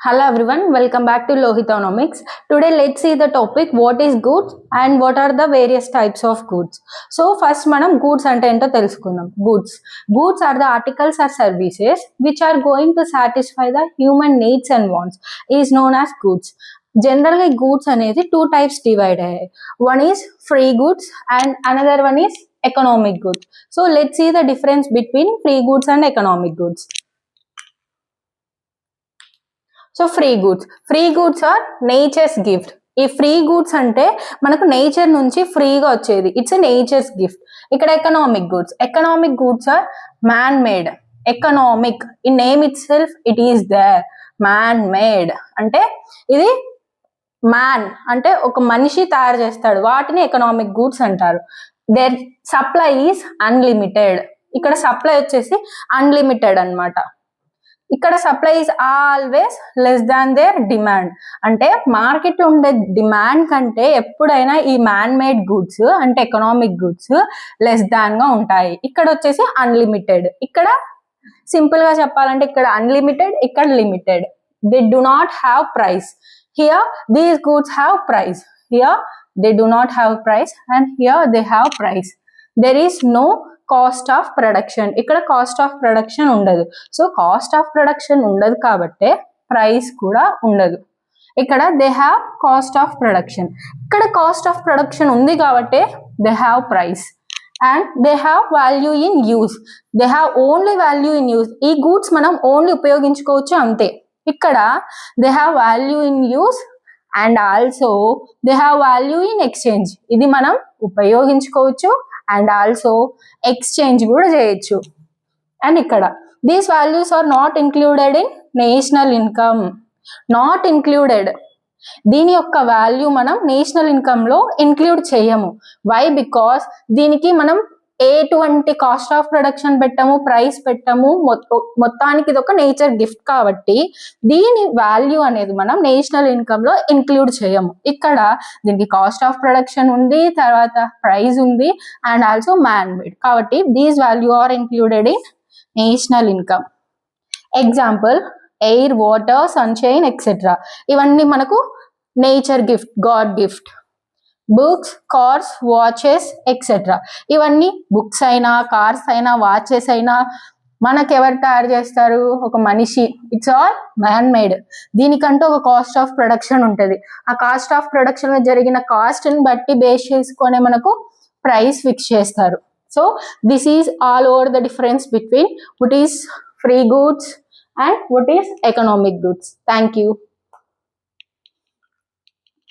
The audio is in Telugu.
Hello everyone, welcome back to Lohitonomics. Today let's see the topic what is goods and what are the various types of goods. So first మనం goods అంటే ఏంటో తెలుసుకుందాం. Goods are the articles or services which are going to satisfy the human needs and wants is known as goods. Generally goods అనేది two types divide అయ్యాయి. One is free goods and another one is economic goods. So let's see the difference between free goods and economic goods. So free goods are nature's gift. ఈ ఫ్రీ గూడ్స్ అంటే మనకు నేచర్ నుంచి ఫ్రీగా వచ్చేది, ఇట్స్ నేచర్స్ గిఫ్ట్. ఇక్కడ economic goods are man made. Economic in name itself it is there. Man made అంటే ఇది మ్యాన్ అంటే ఒక మనిషి తయారు చేస్తాడు, వాటిని ఎకనామిక్ గూడ్స్ అంటారు. There supply is unlimited. ఇక్కడ సప్లై వచ్చేసి అన్లిమిటెడ్ అన్నమాట. ఇక్కడ supply is always less than their demand. అంటే మార్కెట్ లో ఉండే డిమాండ్ కంటే ఎప్పుడైనా ఈ మ్యాన్ మేడ్ గుడ్స్ అంటే ఎకనామిక్ గుడ్స్ లెస్ దాన్ గా ఉంటాయి. ఇక్కడ వచ్చేసి అన్లిమిటెడ్. ఇక్కడ సింపుల్ గా చెప్పాలంటే ఇక్కడ అన్లిమిటెడ్, ఇక్కడ limited. They do not have price. Here these goods have price. Here they do not have price and here they have price. There is no cost of production. ఇక్కడ కాస్ట్ ఆఫ్ ప్రొడక్షన్ ఉండదు. సో కాస్ట్ ఆఫ్ ప్రొడక్షన్ ఉండదు కాబట్టి ప్రైస్ కూడా ఉండదు. ఇక్కడ they have cost of production. ఇక్కడ కాస్ట్ ఆఫ్ ప్రొడక్షన్ ఉంది కాబట్టి they have price and they have value in use. They have only value in use. ఈ గూడ్స్ మనం ఓన్లీ ఉపయోగించుకోవచ్చు అంతే. ఇక్కడ they have value in use and also they have value in exchange. ఇది మనం ఉపయోగించుకోవచ్చు అండ్ ఆల్సో ఎక్స్చేంజ్ కూడా చేయొచ్చు. అండ్ ఇక్కడ these values are not included in national income. Not included. దీని యొక్క వాల్యూ మనం నేషనల్ ఇన్కమ్ లో ఇంక్లూడ్ చేయము. వై? బికాస్ దీనికి మనం ఎటువంటి కాస్ట్ ఆఫ్ ప్రొడక్షన్ పెట్టము, ప్రైస్ పెట్టము. మొత్తానికి ఇది ఒక నేచర్ గిఫ్ట్ కాబట్టి దీని వాల్యూ అనేది మనం నేషనల్ ఇన్కమ్ లో ఇంక్లూడ్ చేయము. ఇక్కడ దీనికి కాస్ట్ ఆఫ్ ప్రొడక్షన్ ఉంది, తర్వాత ప్రైస్ ఉంది అండ్ ఆల్సో మ్యాన్ మేడ్ కాబట్టి these value are included in national income. Example air, water, sunshine etcetera. ఇవన్నీ మనకు nature gift, God gift. Books, cars, watches etcetera. ఇవన్నీ బుక్స్ అయినా, కార్స్ అయినా, వాచెస్ అయినా మనకెవరు తయారు చేస్తారు? ఒక మనిషి. It's all man made. దీనికంటూ ఒక కాస్ట్ ఆఫ్ ప్రొడక్షన్ ఉంటుంది. ఆ కాస్ట్ ఆఫ్ ప్రొడక్షన్ లో జరిగిన కాస్ట్ ని బట్టి బేస్ చేసుకొని మనకు ప్రైస్ ఫిక్స్ చేస్తారు. So this is all over the difference between what is free goods and what is economic goods. Thank you.